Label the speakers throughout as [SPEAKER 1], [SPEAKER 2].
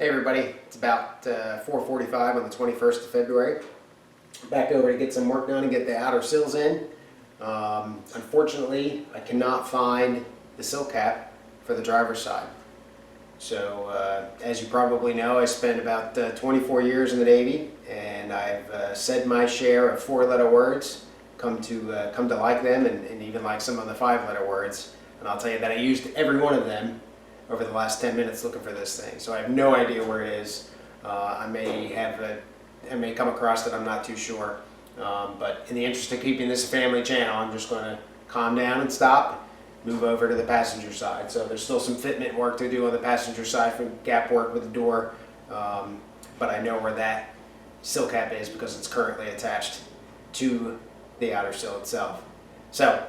[SPEAKER 1] Hey everybody, it's about 4:45 on the 21st of February. Back over to get some work done and get the outer sills in. Unfortunately, I cannot find the sill cap for the driver's side. So as you probably know, I spent about 24 years in the Navy, and I've said my share of 4-letter words, come to like them, and even like some of the 5-letter words. And I'll tell you that I used every one of them over the last 10 minutes looking for this thing. So I have no idea where it is. I may come across it, I'm not too sure. But in the interest of keeping this a family channel, I'm just going to calm down and stop, move over to the passenger side. So there's still some fitment work to do on the passenger side for gap work with the door. But I know where that sill cap is because it's currently attached to the outer sill itself. So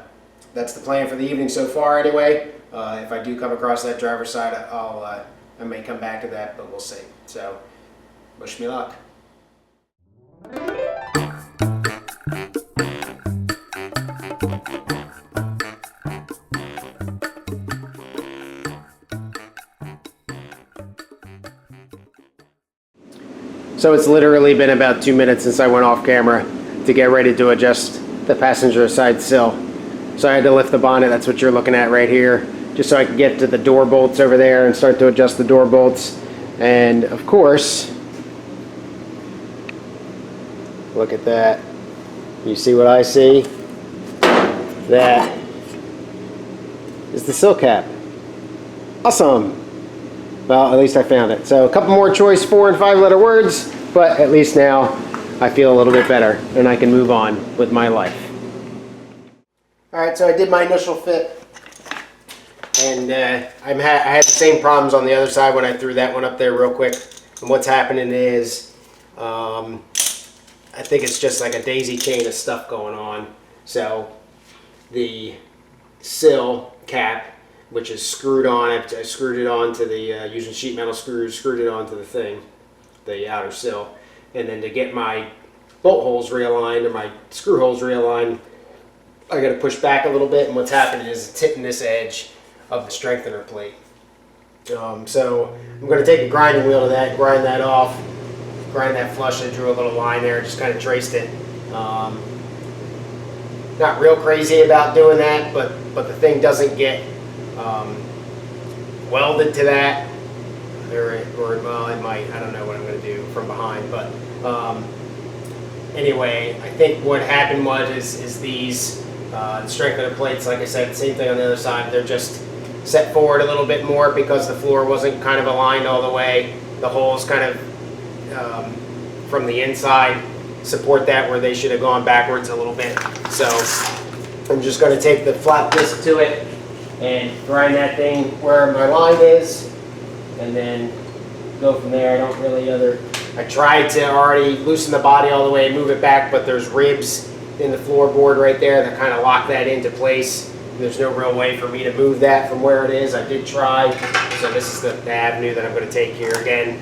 [SPEAKER 1] that's the plan for the evening so far anyway. If I do come across that driver's side, I may come back to that, but we'll see. So, wish me luck. So it's literally been about 2 minutes since I went off camera to get ready to adjust the passenger side sill. So I had to lift the bonnet, that's what you're looking at right here, just so I could get to the door bolts over there and start to adjust the door bolts. And of course, look at that. You see what I see? That is the sill cap. Awesome. Well, at least I found it. So a couple more choice 4- and 5-letter words, but at least now I feel a little bit better and I can move on with my life. Alright, so I did my initial fit. And I had the same problems on the other side when I threw that one up there real quick. And what's happening is, I think it's just like a daisy chain of stuff going on. So the sill cap, which is screwed on, I screwed it onto the, using sheet metal screws, screwed it onto the thing, the outer sill. And then to get my bolt holes realigned, or my screw holes realigned, I got to push back a little bit, and what's happening is it's hitting this edge of the strengthener plate. So I'm going to take a grinding wheel to that, grind that off, grind that flush. I drew a little line there, just kind of traced it. Not real crazy about doing that, but the thing doesn't get welded to that, or well, it might. I don't know what I'm going to do from behind, but anyway, I think what happened is these strengthener plates, like I said, same thing on the other side, they're just set forward a little bit more because the floor wasn't kind of aligned all the way. The holes kind of from the inside support that where they should have gone backwards a little bit. So I'm just going to take the flat disc to it and grind that thing where my line is, and then go from there. I don't really I tried to already loosen the body all the way and move it back, but there's ribs in the floorboard right there that kind of lock that into place. There's no real way for me to move that from where it is. I did try, so this is the avenue that I'm going to take here again.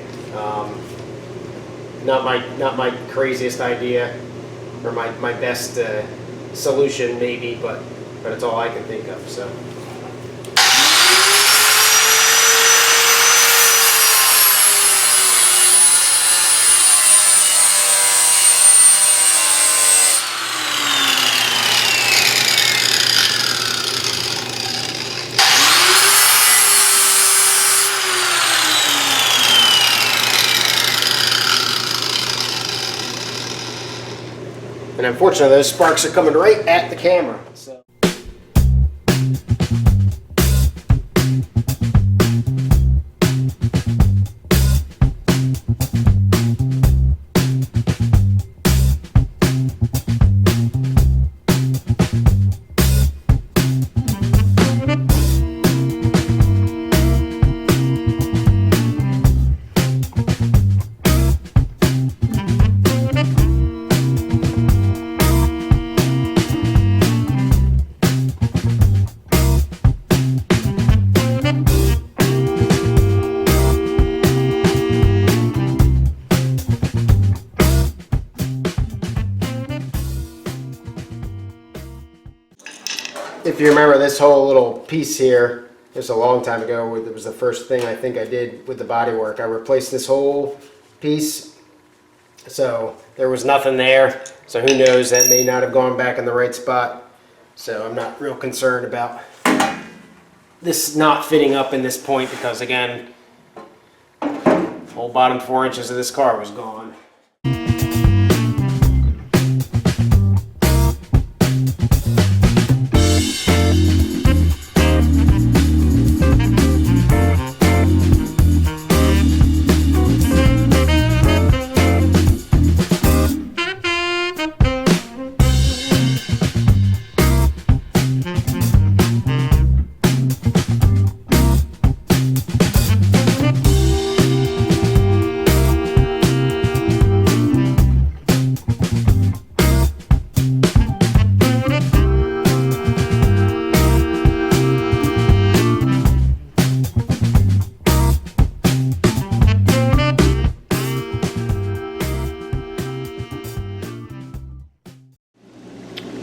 [SPEAKER 1] Not my craziest idea, or my best solution maybe, but it's all I can think of. So. And unfortunately, those sparks are coming right at the camera. So. If you remember, this whole little piece here This was a long time ago. It was the first thing I think I did with the bodywork. I replaced this whole piece, so there was nothing there. So who knows, that may not have gone back in the right spot. So I'm not real concerned about this not fitting up in this point because, again, whole bottom 4 inches of this car was gone.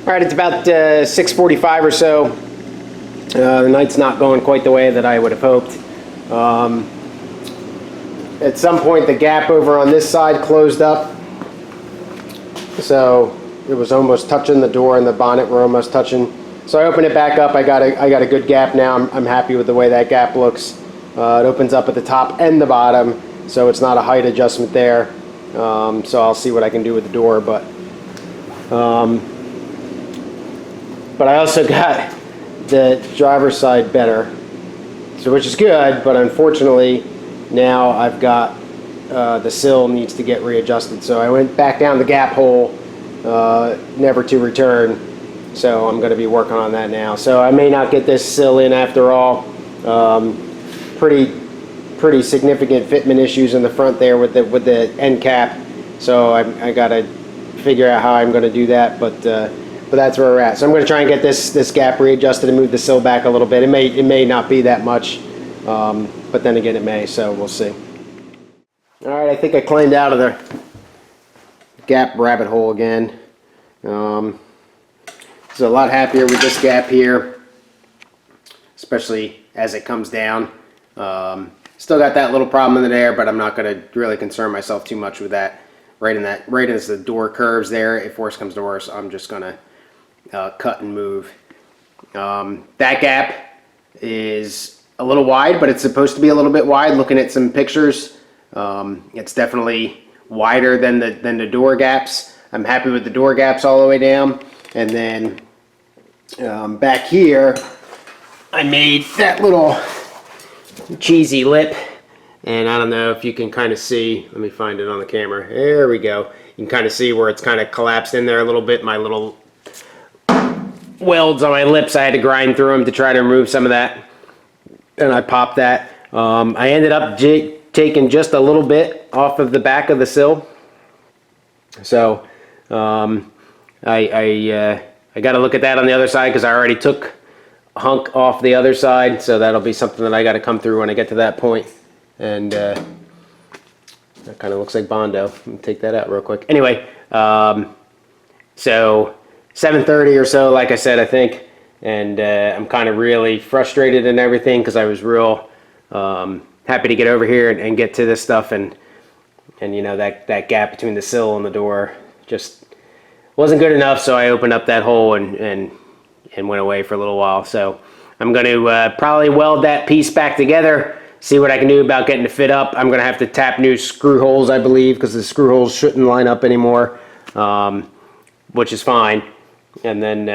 [SPEAKER 1] All right, it's about 6:45 or so. The night's not going quite the way that I would have hoped. At some point, the gap over on this side closed up, so it was almost touching the door and the bonnet were almost touching. So I opened it back up. I got a good gap now. I'm happy with the way that gap looks. It opens up at the top and the bottom, so it's not a height adjustment there. So I'll see what I can do with the door, but I also got the driver's side better, so which is good, but unfortunately now I've got the sill needs to get readjusted. So I went back down the gap hole, never to return, so I'm going to be working on that now. So I may not get this sill in after all. Pretty significant fitment issues in the front there with the end cap, so I got to figure out how I'm going to do that, but that's where we're at. So I'm going to try and get this gap readjusted and move the sill back a little bit. It may not be that much, but then again it may, so we'll see. All right, I think I climbed out of the gap rabbit hole again. So a lot happier with this gap here, especially as it comes down. Still got that little problem in there, but I'm not going to really concern myself too much with that. Right as the door curves there, if worse comes to worse, I'm just going to cut and move. That gap is a little wide, but it's supposed to be a little bit wide. Looking at some pictures, it's definitely wider than the door gaps. I'm happy with the door gaps all the way down. And then back here, I made that little cheesy lip, and I don't know if you can kind of see. Let me find it on the camera. There we go. You can kind of see where it's kind of collapsed in there a little bit. My little welds on my lips, I had to grind through them to try to remove some of that, and I popped that. I ended up taking just a little bit off of the back of the sill, so I got to look at that on the other side because I already took a hunk off the other side, so that'll be something that I got to come through when I get to that point. And that kind of looks like Bondo. Let me take that out real quick. Anyway, so 7:30 or so, like I said, I think, and I'm kind of really frustrated and everything because I was real happy to get over here and get to this stuff, and you know that gap between the sill and the door just wasn't good enough. So I opened up that hole and went away for a little while. So I'm going to probably weld that piece back together. See what I can do about getting it fit up. I'm going to have to tap new screw holes, I believe, because the screw holes shouldn't line up anymore, which is fine. And then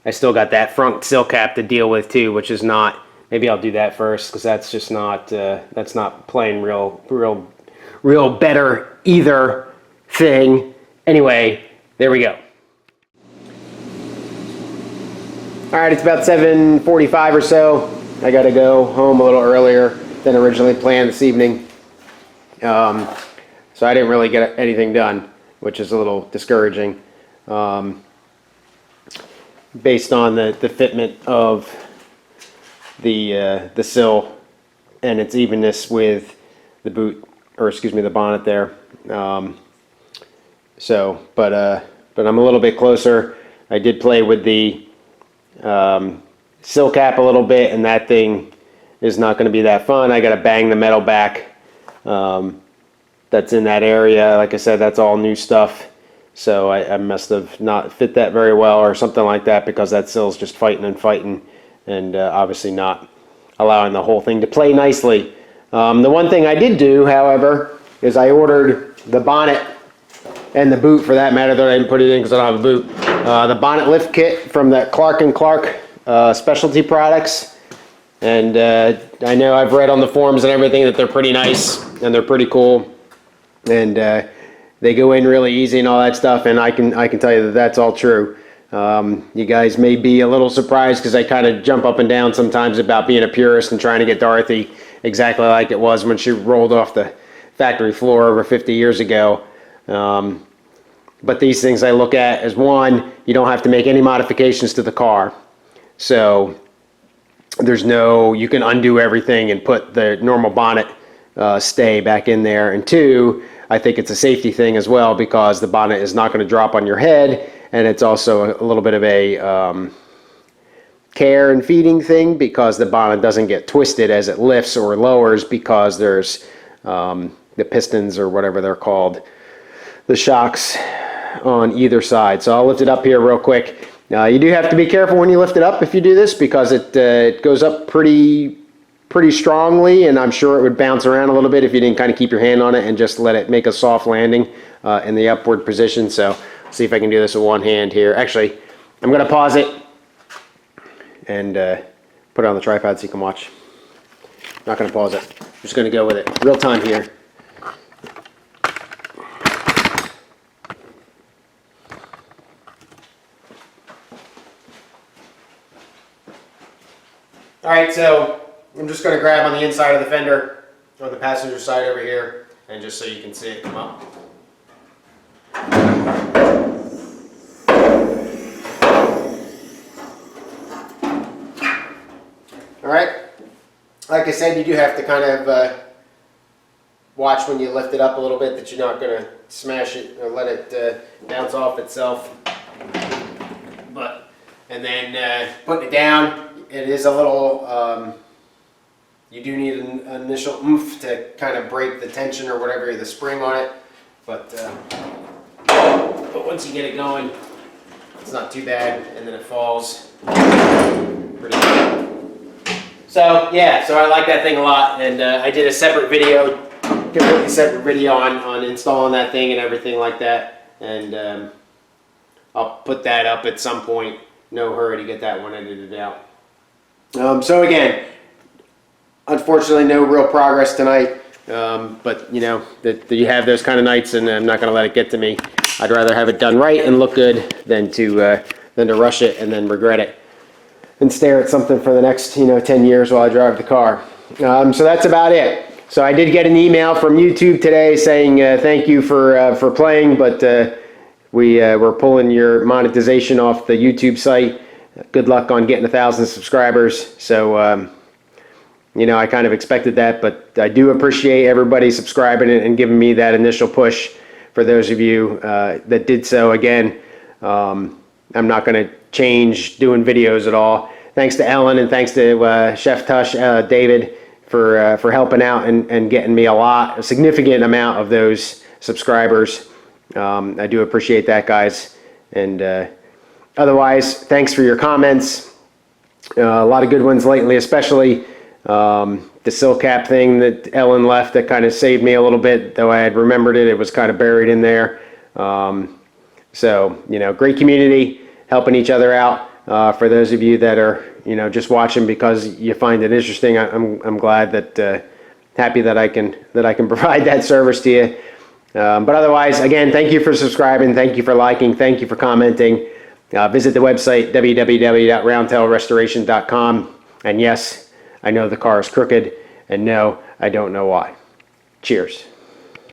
[SPEAKER 1] I still got that front sill cap to deal with too, which is not. Maybe I'll do that first because that's just not. That's not playing real better either thing. Anyway, there we go. All right, it's about 7:45 or so. I got to go home a little earlier than originally planned this evening. So I didn't really get anything done, which is a little discouraging. Based on the fitment of the sill and its evenness with the boot, or excuse me, the bonnet there. But I'm a little bit closer. I did play with the sill cap a little bit, and that thing is not going to be that fun. I got to bang the metal back that's in that area. Like I said, that's all new stuff. So I must have not fit that very well or something like that, because that sill's just fighting and fighting, and obviously not allowing the whole thing to play nicely. The one thing I did do, however, is I ordered the bonnet and the boot, for that matter, though I didn't put it in because I don't have a boot. The bonnet lift kit from that Clark & Clark specialty products. And I know I've read on the forums and everything that they're pretty nice and they're pretty cool. And they go in really easy and all that stuff, and I can tell you that that's all true. You guys may be a little surprised because I kind of jump up and down sometimes about being a purist and trying to get Dorothy exactly like it was when she rolled off the factory floor over 50 years ago. But these things I look at as, one, you don't have to make any modifications to the car. So there's no, you can undo everything and put the normal bonnet stay back in there. And two, I think it's a safety thing as well, because the bonnet is not going to drop on your head, and it's also a little bit of a care and feeding thing, because the bonnet doesn't get twisted as it lifts or lowers, because there's the pistons, or whatever they're called, the shocks on either side. So I'll lift it up here real quick. You do have to be careful when you lift it up if you do this, because it goes up pretty strongly, and I'm sure it would bounce around a little bit if you didn't kind of keep your hand on it and just let it make a soft landing in the upward position. So see if I can do this with one hand here. Actually, I'm going to pause it and put it on the tripod so you can watch. I'm not going to pause it. I'm just going to go with it real time here. Alright, so I'm just going to grab on the inside of the fender, or the passenger side over here, and just so you can see it come up. Alright, like I said, you do have to kind of watch when you lift it up a little bit that you're not going to smash it or let it bounce off itself. And then putting it down, it is a little, you do need an initial oomph to kind of break the tension or whatever, the spring on it. But once you get it going, it's not too bad, and then it falls pretty good. So yeah, so I like that thing a lot, and I did a separate video, completely separate video on installing that thing and everything like that, and I'll put that up at some point. No hurry to get that one edited out. So again, unfortunately no real progress tonight, but you know, that you have those kind of nights, and I'm not going to let it get to me. I'd rather have it done right and look good than to rush it and then regret it and stare at something for the next 10 years while I drive the car. So that's about it. So I did get an email from YouTube today saying thank you for playing, but we're pulling your monetization off the YouTube site. Good luck on getting 1,000 subscribers. So, I kind of expected that, but I do appreciate everybody subscribing and giving me that initial push. For those of you that did so, again, I'm not going to change doing videos at all. Thanks to Ellen, and thanks to Chef Tush, David, for helping out and getting me a significant amount of those subscribers. I do appreciate that, guys. And otherwise, thanks for your comments. A lot of good ones lately, especially the sill cap thing that Ellen left that kind of saved me a little bit, though I had remembered it. It was kind of buried in there. So, great community, helping each other out. For those of you that are, just watching because you find it interesting, I'm glad that, happy that I can provide that service to you. But otherwise, again, thank you for subscribing, thank you for liking, thank you for commenting. Visit the website, www.roundtailrestoration.com. And yes, I know the car is crooked, and no, I don't know why. Cheers.